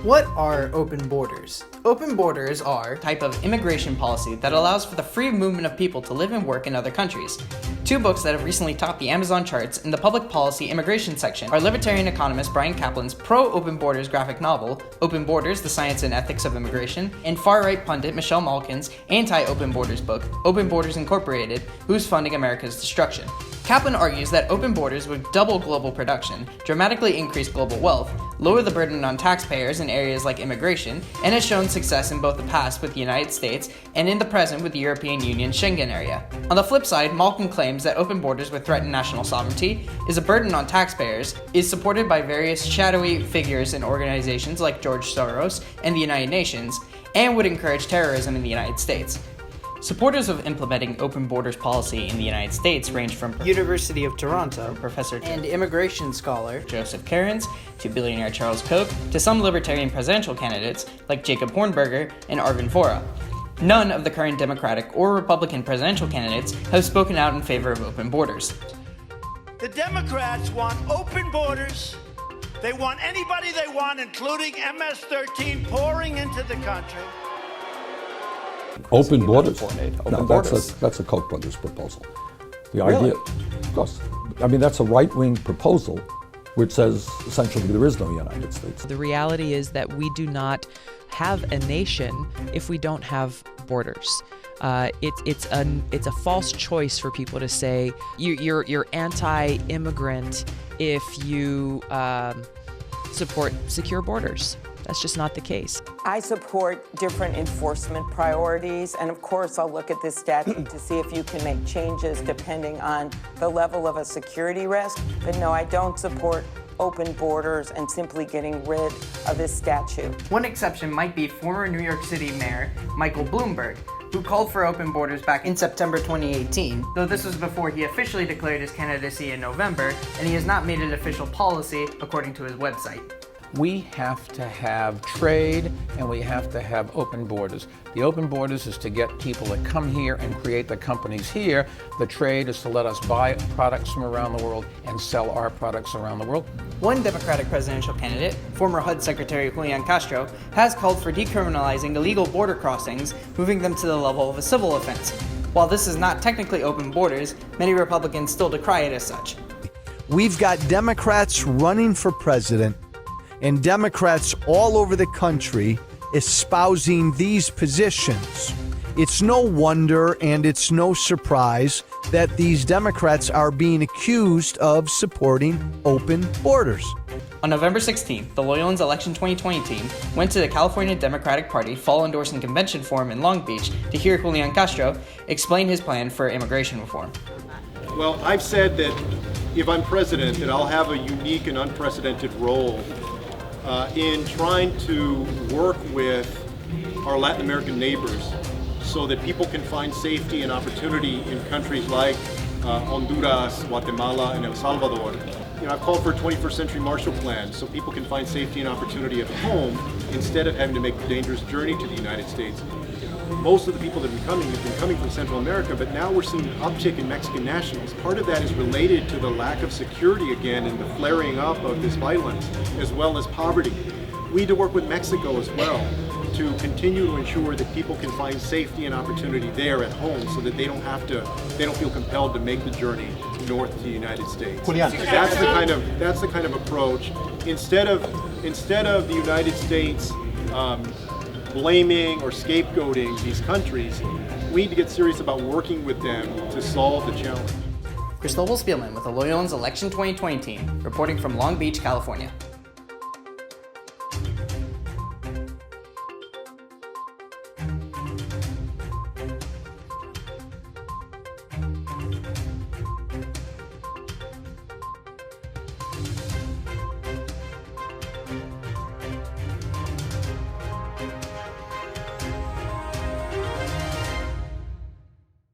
What are open borders? Open borders are a type of immigration policy that allows for the free movement of people to live and work in other countries. Two books that have recently topped the Amazon charts in the public policy immigration section are libertarian economist Brian Kaplan's pro-open borders graphic novel, Open Borders, The Science and Ethics of Immigration, and far-right pundit Michelle Malkin's anti-open borders book, Open Borders Incorporated, Who's Funding America's Destruction. Kaplan argues that open borders would double global production, dramatically increase global wealth, lower the burden on taxpayers in areas like immigration, and has shown success in both the past with the United States and in the present with the European Union Schengen area. On the flip side, Malkin claims that open borders would threaten national sovereignty, is a burden on taxpayers, is supported by various shadowy figures and organizations like George Soros and the United Nations, and would encourage terrorism in the United States. Supporters of implementing open borders policy in the United States range from University of Toronto Professor and immigration scholar Joseph Cairns to billionaire Charles Koch to some libertarian presidential candidates like Jacob Hornberger and Arvin Vohra. None of the current Democratic or Republican presidential candidates have spoken out in favor of open borders. The Democrats want open borders. They want anybody they want, including MS-13, pouring into the country. Open borders? Open borders. That's a Koch brothers proposal. The idea, of course, I mean, that's a right-wing proposal which says essentially there is no United States. The reality is that we do not have a nation if we don't have borders. It's a false choice for people to say you're anti-immigrant if you support secure borders. That's just not the case. I support different enforcement priorities, and of course I'll look at this statute to see if you can make changes depending on the level of a security risk. But no, I don't support open borders and simply getting rid of this statute. One exception might be former New York City Mayor Michael Bloomberg, who called for open borders back in September 2018, though this was before he officially declared his candidacy in November, and he has not made it official policy according to his website. We have to have trade and we have to have open borders. The open borders is to get people to come here and create the companies here. The trade is to let us buy products from around the world and sell our products around the world. One Democratic presidential candidate, former HUD Secretary Julián Castro, has called for decriminalizing illegal border crossings, moving them to the level of a civil offense. While this is not technically open borders, many Republicans still decry it as such. We've got Democrats running for president and Democrats all over the country espousing these positions. It's no wonder and it's no surprise that these Democrats are being accused of supporting open borders. On November 16th, the Loyalans Election 2020 team went to the California Democratic Party Fall Endorsing Convention Forum in Long Beach to hear Julián Castro explain his plan for immigration reform. Well, I've said that if I'm president, that I'll have a unique and unprecedented role in trying to work with our Latin American neighbors so that people can find safety and opportunity in countries like Honduras, Guatemala, and El Salvador. You know, I've called for a 21st century Marshall Plan so people can find safety and opportunity at home instead of having to make the dangerous journey to the United States. Most of the people that have been coming from Central America, but now we're seeing an uptick in Mexican nationals. Part of that is related to the lack of security again and the flaring up of this violence, as well as poverty. We need to work with Mexico as well to continue to ensure that people can find safety and opportunity there at home so that they don't feel compelled to make the journey north to the United States. Julián. That's the kind of approach. Instead of the United States blaming or scapegoating these countries, we need to get serious about working with them to solve the challenge. Cristobal Spielman with the Loyalans Election 2020 team, reporting from Long Beach, California.